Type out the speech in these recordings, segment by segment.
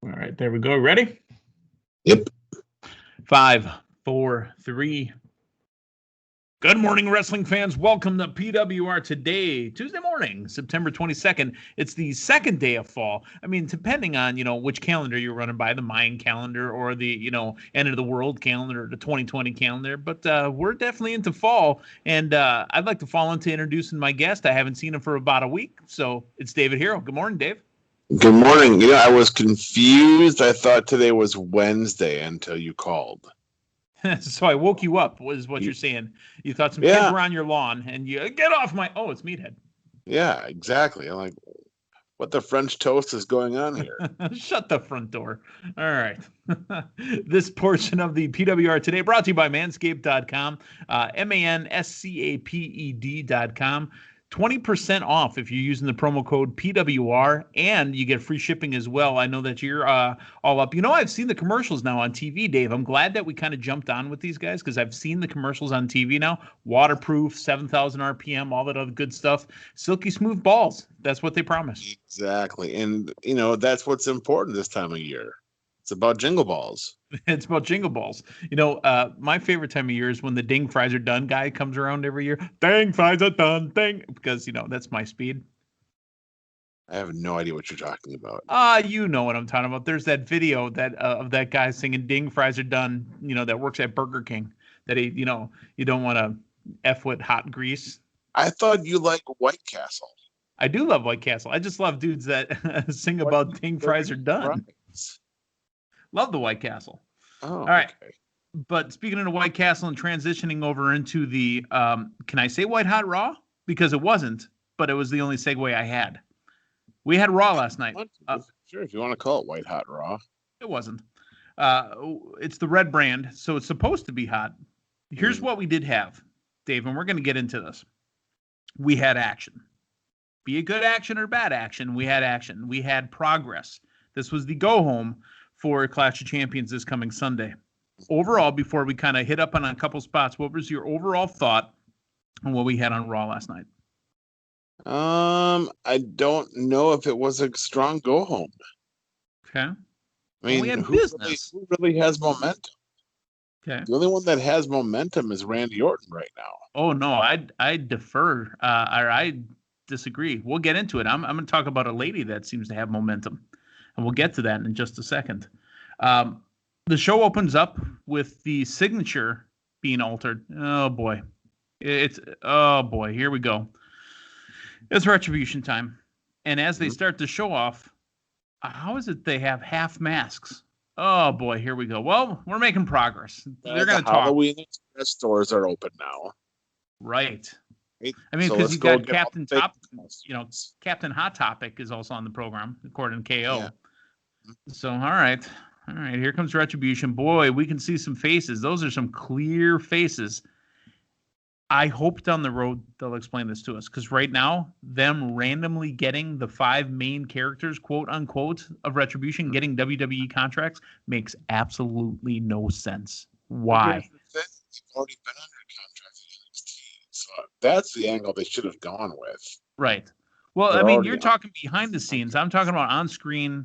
All right, there we go. Ready? Yep. 5, 4, 3. Good morning, wrestling fans. Welcome to PWR today, Tuesday morning, September 22nd. It's the second day of fall. I mean, depending on, which calendar you're running by, the Mayan calendar or the, end of the world calendar, the 2020 calendar. But we're definitely into fall. And I'd like to fall into introducing my guest. I haven't seen him for about a week. So it's David Herro. Good morning, Dave. Good morning. I was confused. I thought today was Wednesday until you called. So I woke you up, was what you're saying. You thought some kids were on your lawn, and you get off my... Oh, it's Meathead. Yeah, exactly. I'm like, what the French toast is going on here? Shut the front door. All right. This portion of the PWR today brought to you by Manscaped.com, Manscaped.com. 20% off if you're using the promo code PWR, and you get free shipping as well. I know that you're all up. I've seen the commercials now on TV, Dave. I'm glad that we kind of jumped on with these guys because I've seen the commercials on TV now. Waterproof, 7,000 RPM, all that other good stuff. Silky smooth balls. That's what they promise. Exactly. And, that's what's important this time of year. It's about jingle balls. It's about jingle balls. My favorite time of year is when the ding fries are done guy comes around every year. Ding fries are done. Ding. Because, that's my speed. I have no idea what you're talking about. You know what I'm talking about. There's that video that of that guy singing ding fries are done, that works at Burger King. That he, you don't want to F with hot grease. I thought you liked White Castle. I do love White Castle. I just love dudes that sing about ding fries are done. Love the White Castle. Oh, all right. Okay. But speaking of the White Castle and transitioning over into the, can I say White Hot Raw? Because it wasn't, but it was the only segue I had. We had Raw last night. Sure, if you want to call it White Hot Raw. It wasn't. It's the red brand, so it's supposed to be hot. Here's what we did have, Dave, and we're going to get into this. We had action. Be it good action or bad action, we had action. We had progress. This was the go-home for Clash of Champions this coming Sunday. Overall, before we kind of hit up on a couple spots, what was your overall thought on what we had on Raw last night? I don't know if it was a strong go home. Okay. I mean, we had who really has momentum? Okay. The only one that has momentum is Randy Orton right now. Oh no, I defer. Or I disagree. We'll get into it. I'm going to talk about a lady that seems to have momentum. And we'll get to that in just a second. The show opens up with the signature being altered. Oh, boy. Here we go. It's Retribution time. And as they start the show off, how is it they have half masks? Oh, boy, here we go. Well, we're making progress. They're going to talk. Halloween Express stores are open now. Right. I mean, because you got Captain Top, Captain Hot Topic is also on the program, according to KO. Yeah. So, all right. Here comes Retribution. Boy, we can see some faces. Those are some clear faces. I hope down the road they'll explain this to us, because right now, them randomly getting the 5 main characters, quote unquote, of Retribution, getting WWE contracts makes absolutely no sense. Why? They've already been under contract in NXT, so that's the angle they should have gone with. Right. Well, I mean, you're talking behind the scenes. I'm talking about on-screen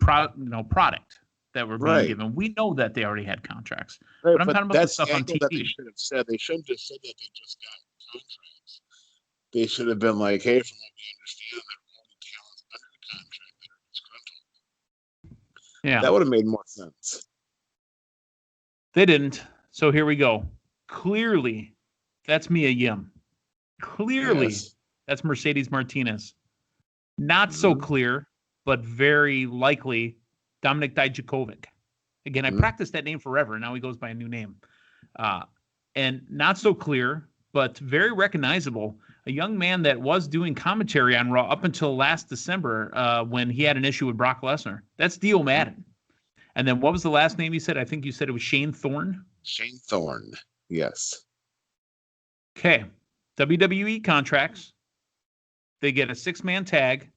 product that we're being given. We know that they already had contracts, but I'm talking about the stuff on TV. That they should have said. They shouldn't have said that they just got contracts. They should have been like, "Hey, from what we understand, there are only talents under the contract that are disgruntled." Yeah, that would have made more sense. They didn't. So here we go. Clearly, that's Mia Yim. Clearly, that's Mercedes Martinez. Not so clear, but very likely Dominik Dijakovic. Again, I practiced that name forever. Now he goes by a new name. And not so clear, but very recognizable. A young man that was doing commentary on Raw up until last December when he had an issue with Brock Lesnar. That's Dio Madden. And then what was the last name you said? I think you said it was Shane Thorne. Shane Thorne, yes. Okay. WWE contracts. They get a 6-man tag.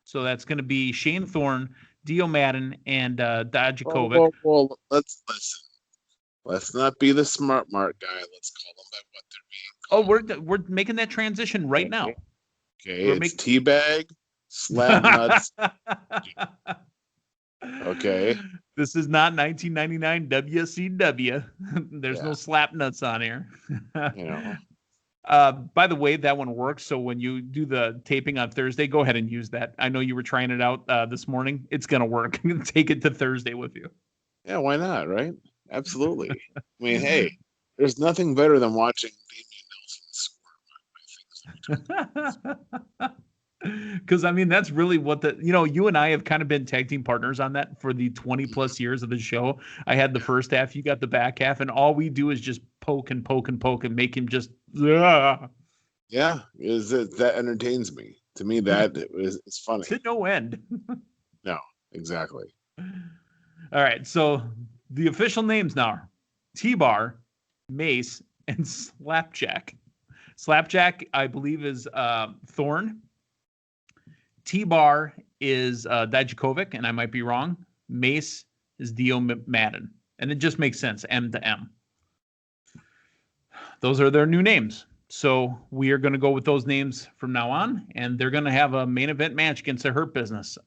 So that's going to be Shane Thorne, Dio Madden, and Dijakovic. Well, let's listen. Let's not be the smart mark guy. Let's call them by what they're Oh, being called. we're making that transition right now. Okay, it's Teabag, Slap Nuts. Okay. Okay. This is not 1999 WCW. There's no Yeah. slap nuts on here. You know. By the way, that one works. So when you do the taping on Thursday, go ahead and use that. I know you were trying it out this morning. It's going to work. Take it to Thursday with you. Yeah, why not, right? Absolutely. I mean, hey, there's nothing better than watching Damian Nelson squirm by things. Because I mean, that's really what you and I have kind of been tag team partners on that for the 20 plus years of the show. I had the first half, you got the back half, and all we do is just poke and poke and poke and make him just. Yeah, that entertains me. To me, it's funny. To no end. No, exactly. All right, so the official names now are T-Bar, Mace, and Slapjack. Slapjack, I believe, is Thorn. T-Bar is Dijakovic, and I might be wrong. Mace is Dio Madden. And it just makes sense, M to M. Those are their new names. So we are going to go with those names from now on, and they're going to have a main event match against the Hurt Business.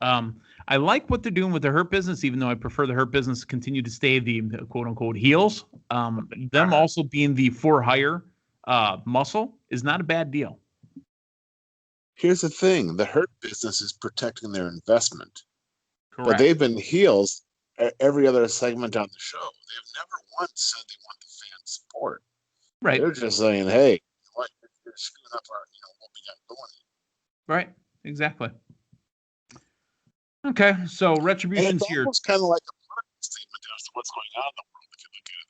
I like what they're doing with the Hurt Business, even though I prefer the Hurt Business to continue to stay the quote-unquote heels. Them also being the for-hire muscle is not a bad deal. Here's the thing. The Hurt Business is protecting their investment. Correct. But they've been heels every other segment on the show. They've never once said they want the fan support. Right. They're just saying, hey, what, you're screwing up our, what we got going. Right. Exactly. Okay. So Retribution's here. It's kind of like a market statement as to what's going on in the world if you look at it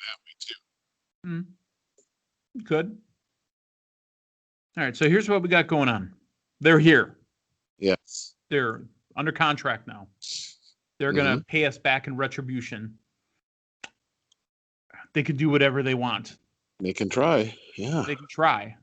that way, too. Good. All right. So here's what we got going on. They're here. Yes. They're under contract now. They're going to pay us back in Retribution. They could do whatever they want. They can try. Yeah. They can try.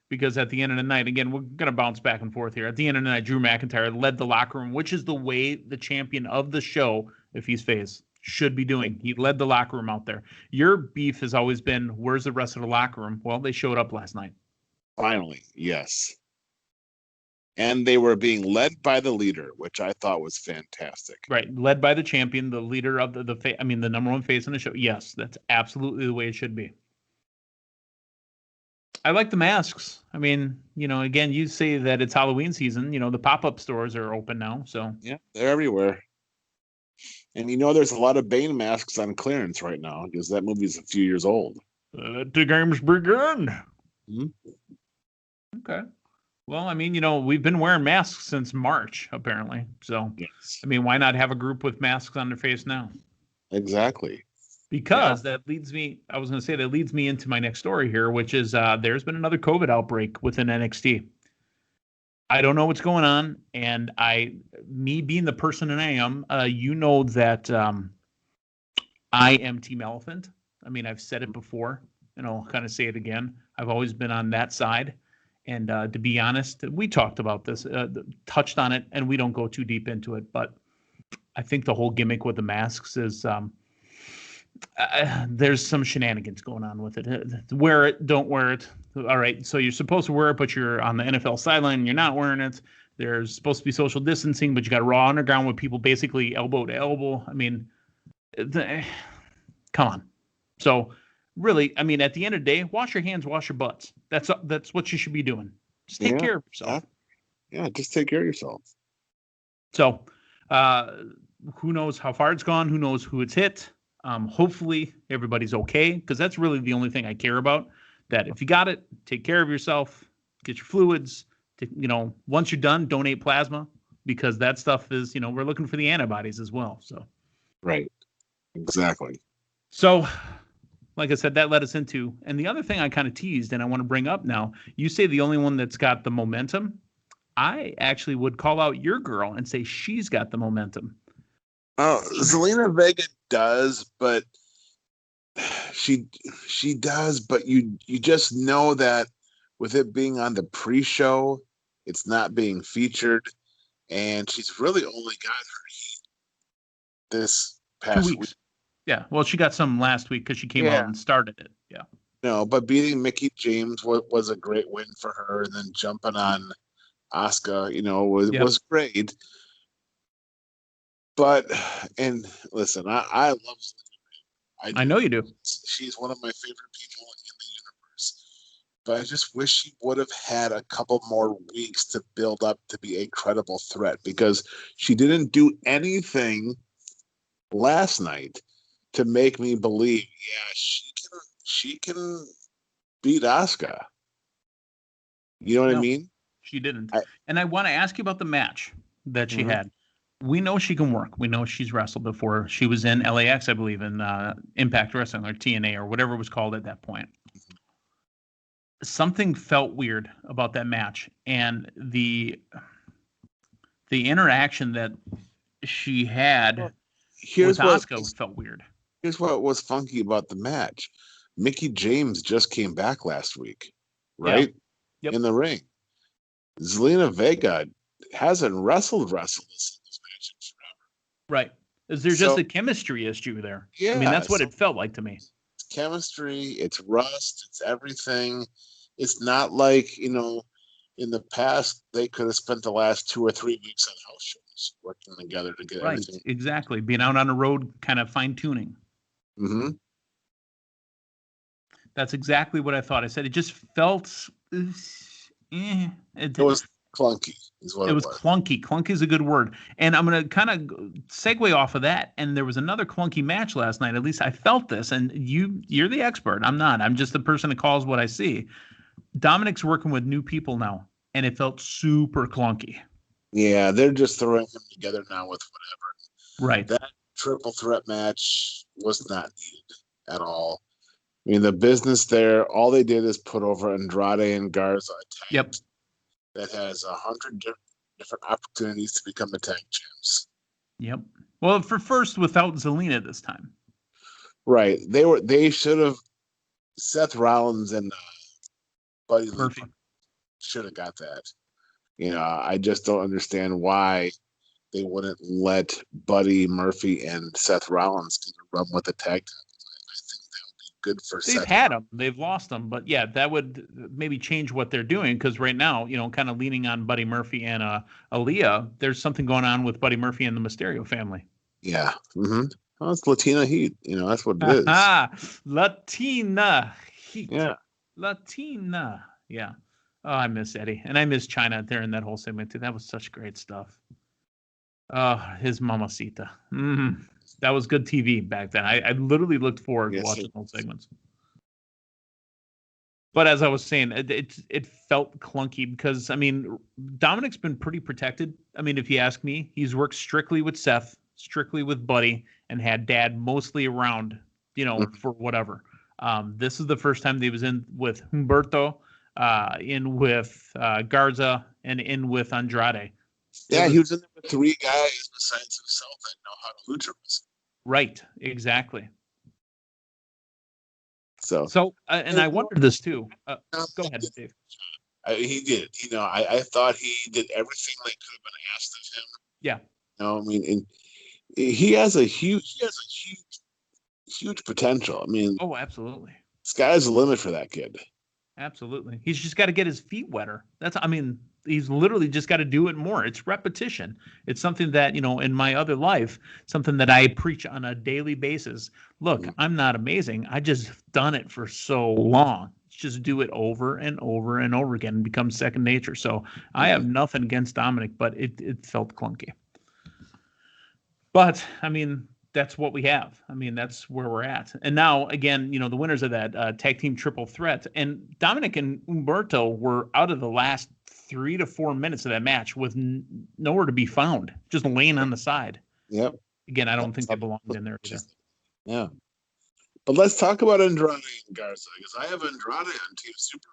Because at the end of the night, again, we're going to bounce back and forth here. At the end of the night, Drew McIntyre led the locker room, which is the way the champion of the show, if he's face, should be doing. He led the locker room out there. Your beef has always been, where's the rest of the locker room? Well, they showed up last night. Finally, yes. And they were being led by the leader, which I thought was fantastic. Right. Led by the champion, the leader of the number one face in the show. Yes, that's absolutely the way it should be. I like the masks. I mean, again, you say that it's Halloween season. The pop-up stores are open now. So yeah, they're everywhere. And there's a lot of Bane masks on clearance right now because that movie's a few years old. Let the games begin. Mm-hmm. Okay. Well, I mean, we've been wearing masks since March, apparently. So, yes. I mean, why not have a group with masks on their face now? Exactly. Because that leads me into my next story here, which is there's been another COVID outbreak within NXT. I don't know what's going on. And me being the person that I am, that I am Team Elephant. I mean, I've said it before, and I'll kind of say it again. I've always been on that side. And to be honest, we talked about this, touched on it, and we don't go too deep into it. But I think the whole gimmick with the masks is there's some shenanigans going on with it. Wear it, don't wear it. All right, so you're supposed to wear it, but you're on the NFL sideline and you're not wearing it. There's supposed to be social distancing, but you got Raw Underground with people basically elbow to elbow. I mean, come on. So really, I mean, at the end of the day, wash your hands, wash your butts. That's what you should be doing. Just take care of yourself. Yeah, just take care of yourself. So, who knows how far it's gone? Who knows who it's hit? Hopefully everybody's okay, because that's really the only thing I care about. That if you got it, take care of yourself, get your fluids. Once you're done, donate plasma, because that stuff is, we're looking for the antibodies as well. So, right, exactly. So, like I said, that led us into, and the other thing I kind of teased and I want to bring up now, you say the only one that's got the momentum. I actually would call out your girl and say she's got the momentum. Oh, Zelina Vega does, but she does, but you just know that with it being on the pre-show, it's not being featured, and she's really only got her heat this past 2 weeks. Yeah, well, she got some last week because she came out and started it. Yeah. No, but beating Mickie James was a great win for her, and then jumping on Asuka, was great. But and listen, I love I know you do. She's one of my favorite people in the universe. But I just wish she would have had a couple more weeks to build up to be a credible threat, because she didn't do anything last night to make me believe, yeah, she can beat Asuka. You know what I No, mean? she didn't. And I want to ask you about the match that she had. We know she can work. We know she's wrestled before. She was in LAX, I believe, in Impact Wrestling or TNA or whatever it was called at that point. Something felt weird about that match, and the interaction that she had with Asuka felt weird. Here's what was funky about the match. Mickie James just came back last week, right? Yeah. Yep. In the ring. Zelina Vega hasn't wrestled a singles match in forever. Right. Is there just a chemistry issue there? Yeah. I mean, that's what it felt like to me. It's chemistry, it's rust, it's everything. It's not like, in the past, they could have spent the last 2 or 3 weeks on house shows working together to get everything. Right, exactly. Being out on the road, kind of fine-tuning. Mm-hmm. That's exactly what I thought. I said it just felt... It was clunky, is what it was. Clunky. Clunky is a good word. And I'm going to kind of segue off of that. And there was another clunky match last night. At least I felt this. And you're the expert. I'm not. I'm just the person that calls what I see. Dominic's working with new people now, and it felt super clunky. Yeah, they're just throwing him together now with whatever. Right. That triple threat match was not needed at all. I mean, the business there, all they did is put over Andrade and Garza a tag that has 100 different opportunities to become the tag champs. Yep. Well, for first, without Zelina this time. Right. They should have. Seth Rollins and Buddy Murphy should have got that. I just don't understand why they wouldn't let Buddy Murphy and Seth Rollins run with the tag team. I think that would be good for Seth. They've had them. They've lost them. But, yeah, that would maybe change what they're doing, because right now, kind of leaning on Buddy Murphy and Aaliyah, there's something going on with Buddy Murphy and the Mysterio family. Yeah. Mm-hmm. Well, it's Latina heat. That's what it is. Latina heat. Yeah. Latina. Yeah. Oh, I miss Eddie. And I miss China there in that whole segment, too. That was such great stuff. His mamacita. That was good TV back then. I literally looked forward to watching those segments. But as I was saying, it felt clunky because, I mean, Dominic's been pretty protected. I mean, if you ask me, he's worked strictly with Seth, strictly with Buddy, and had Dad mostly around, for whatever. This is the first time they was in with Humberto, in with Garza, and in with Andrade. Yeah, he was in there with 3 guys besides himself that know how to lucha wrestle. Right, exactly. So, and I wondered this too. Go ahead, Dave. He did. I thought he did everything that could have been asked of him. Yeah. I mean, and he has a huge potential. I mean, oh, absolutely. Sky's the limit for that kid. Absolutely. He's just got to get his feet wetter. He's literally just got to do it more. It's repetition. It's something that, in my other life, something that I preach on a daily basis. Look, I'm not amazing. I just done it for so long. Just do it over and over and over again and become second nature. So I have nothing against Dominic, but it felt clunky. But, that's what we have. That's where we're at. And now, again, the winners of that tag team triple threat. And Dominic and Humberto were out of the last 3 to 4 minutes of that match with nowhere to be found, just laying on the side. Yep. Again, I don't think they belonged in there either. Yeah. But let's talk about Andrade and Garza, because I have Andrade on Team Super.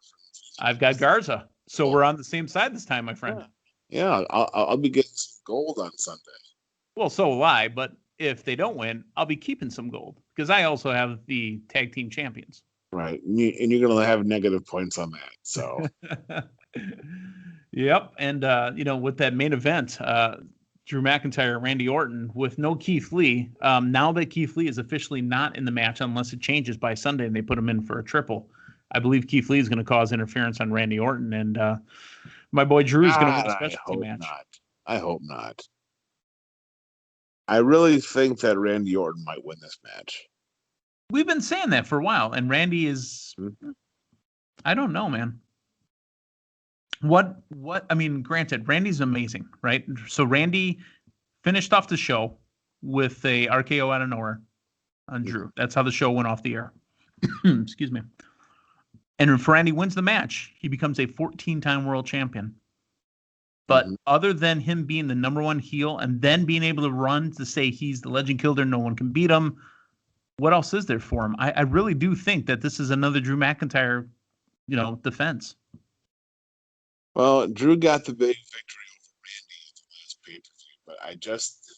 I've got Garza. So we're on the same side this time, my friend. Yeah, I'll be getting some gold on Sunday. Well, so will I, but if they don't win, I'll be keeping some gold because I also have the tag team champions. Right. And you're going to have negative points on that. So, yep. And, with that main event, Drew McIntyre, Randy Orton with no Keith Lee. Now that Keith Lee is officially not in the match, unless it changes by Sunday and they put him in for a triple, I believe Keith Lee is going to cause interference on Randy Orton. And my boy Drew is going to win a specialty match. I hope not. I really think that Randy Orton might win this match. We've been saying that for a while, and Randy is. I don't know, man. What? I mean, granted, Randy's amazing, right? So Randy finished off the show with a RKO out of nowhere on Drew. That's how the show went off the air. Excuse me. And if Randy wins the match, he becomes a 14-time world champion. But other than him being the number one heel and then being able to run to say he's the legend killer, no one can beat him, what else is there for him? I really do think that this is another Drew McIntyre, defense. Well, Drew got the big victory over Randy at the last pay-per-view, but I just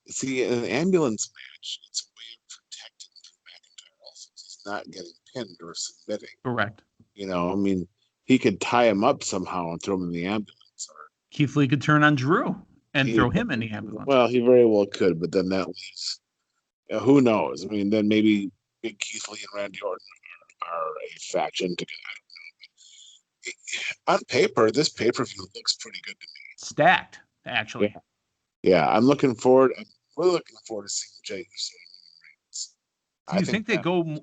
see in an ambulance match, it's a way of protecting Drew McIntyre also. He's not getting pinned or submitting. Correct. I mean, he could tie him up somehow and throw him in the ambulance. Or Keith Lee could turn on Drew and throw him in the ambulance. Well, he very well could, but then that leaves. Who knows? I mean, then maybe Big Keith Lee and Randy Orton are a faction together. I don't know. On paper, this pay-per-view looks pretty good to me. Stacked, actually. Yeah, I'm looking forward. I'm really looking forward to seeing Jey Uso. Do you think they go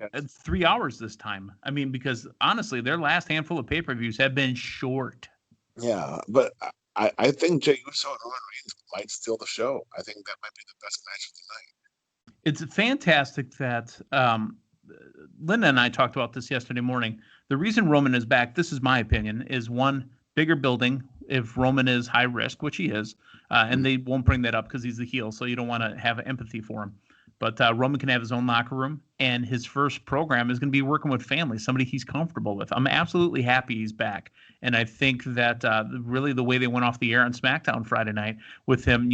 3 hours this time? I mean, because honestly, their last handful of pay-per-views have been short. Yeah, but I think Jey Uso and Roman Reigns might steal the show. I think that might be the best match of the night. It's fantastic that Linda and I talked about this yesterday morning. The reason Roman is back, this is my opinion, is one, bigger building if Roman is high risk, which he is, and they won't bring that up because he's the heel, so you don't want to have empathy for him. But Roman can have his own locker room, and his first program is going to be working with family, somebody he's comfortable with. I'm absolutely happy he's back, and I think that really the way they went off the air on SmackDown Friday night with him,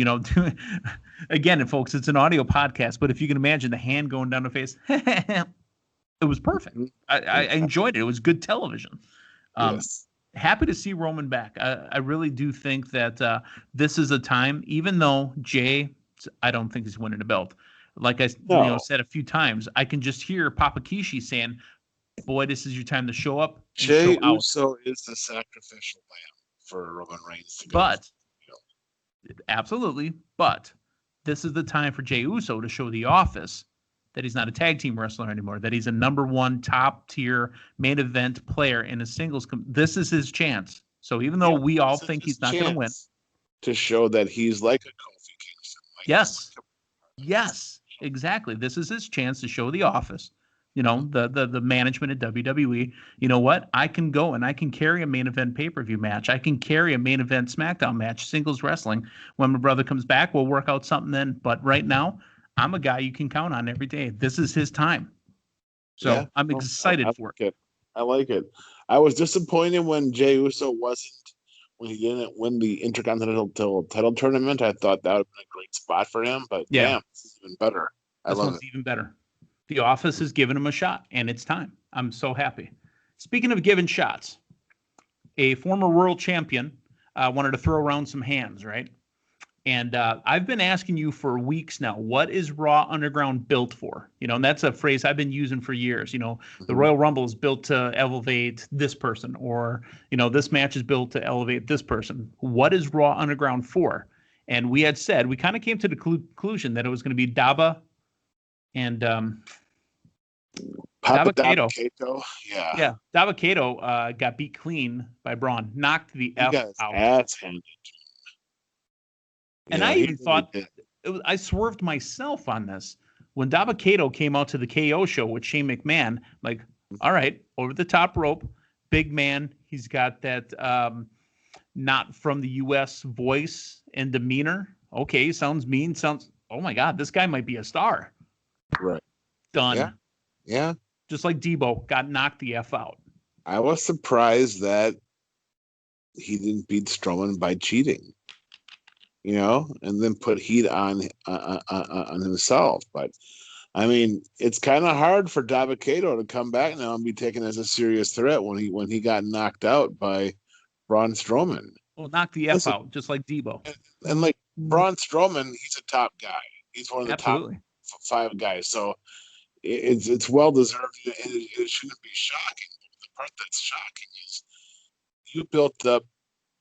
again, folks, it's an audio podcast, but if you can imagine the hand going down the face, it was perfect. I enjoyed it. It was good television. Yes. Happy to see Roman back. I really do think that this is a time, even though Jay, I don't think he's winning a belt. Like I said a few times, I can just hear Papa Kishi saying, boy, this is your time to show up. Jey Uso is the sacrificial lamb for Roman Reigns to go. Absolutely. But this is the time for Jey Uso to show the office that he's not a tag team wrestler anymore, that he's a number one top tier main event player in a singles. This is his chance. So even though we all think he's not going to win, to show that he's like a Kofi Kingston. Yes, exactly. This is his chance to show the office, the management at WWE. You know what? I can go and I can carry a main event pay-per-view match. I can carry a main event SmackDown match, singles wrestling. When my brother comes back, we'll work out something then. But right now, I'm a guy you can count on every day. This is his time. So I'm excited for it. I like it. I was disappointed when Jey Uso when he didn't win the Intercontinental title tournament. I thought that would have been a great spot for him, but damn, this is even better. This one's even better. The office has given him a shot, and it's time. I'm so happy. Speaking of giving shots, a former world champion wanted to throw around some hands, right? And I've been asking you for weeks now, what is Raw Underground built for? And that's a phrase I've been using for years. The Royal Rumble is built to elevate this person, or, this match is built to elevate this person. What is Raw Underground for? And we had said, we kind of came to the conclusion that it was going to be Dabba and Dabba Kato. Yeah. Dabba Kato got beat clean by Braun, knocked the F out. Ass handed. And I even thought, I swerved myself on this. When Dabba Kato came out to the KO show with Shane McMahon, like, all right, over the top rope, big man. He's got that not from the U.S. voice and demeanor. Okay, sounds mean. Oh my God, this guy might be a star. Right. Done. Yeah. Just like Debo got knocked the F out. I was surprised that he didn't beat Strowman by cheating. And then put heat on himself. But I mean, it's kind of hard for Dabba Kato to come back now and be taken as a serious threat when he got knocked out by Braun Strowman. Well, knock the F out, just like Debo. And like Braun Strowman, he's a top guy. He's one of the top 5 guys. So it's well deserved. It shouldn't be shocking. The part that's shocking is you built up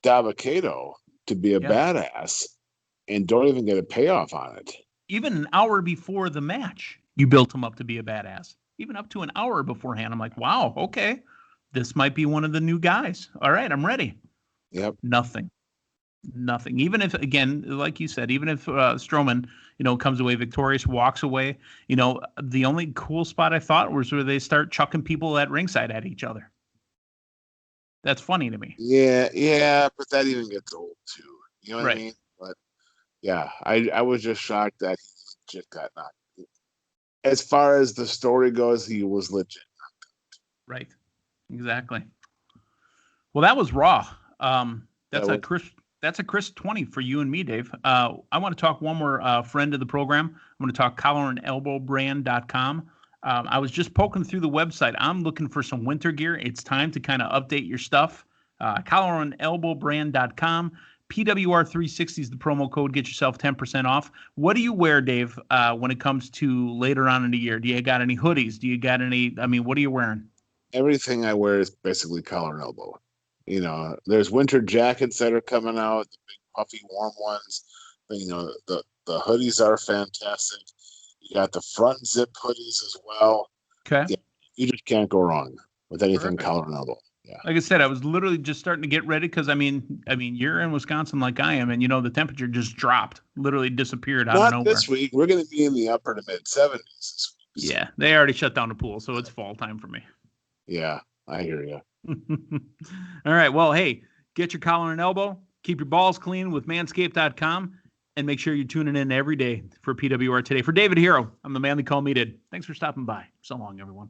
Dabba Kato to be a badass, and don't even get a payoff on it. Even an hour before the match, you built him up to be a badass. Even up to an hour beforehand, I'm like, wow, okay, this might be one of the new guys. All right, I'm ready. Yep. Nothing. Even if, again, like you said, even if Strowman, comes away victorious, walks away, the only cool spot I thought was where they start chucking people at ringside at each other. That's funny to me. Yeah, but that even gets old too. You know what Right. I mean? But yeah, I was just shocked that he legit got knocked. As far as the story goes, he was legit. Right. Exactly. Well, that was Raw. That's a Chris 20 for you and me, Dave. I want to talk one more friend of the program. I'm going to talk collarandelbowbrand.com. I was just poking through the website. I'm looking for some winter gear. It's time to kind of update your stuff. collarandelbowbrand.com. PWR360 is the promo code. Get yourself 10% off. What do you wear, Dave, when it comes to later on in the year? Do you got any hoodies? Do you got any? What are you wearing? Everything I wear is basically collar and elbow. There's winter jackets that are coming out, the big puffy warm ones. The hoodies are fantastic. You got the front zip hoodies as well. Okay. Yeah, you just can't go wrong with anything Perfect. collar and elbow. Yeah. Like I said, I was literally just starting to get ready because you're in Wisconsin like I am, and the temperature just dropped, literally disappeared out of nowhere. Not this week. We're going to be in the upper to mid 70s this week. So. Yeah, they already shut down the pool, so it's fall time for me. Yeah, I hear you. All right. Well, hey, get your collar and elbow. Keep your balls clean with manscaped.com. And make sure you're tuning in every day for PWR Today. For David Herro, I'm the man they call Meathead. Thanks for stopping by. So long, everyone.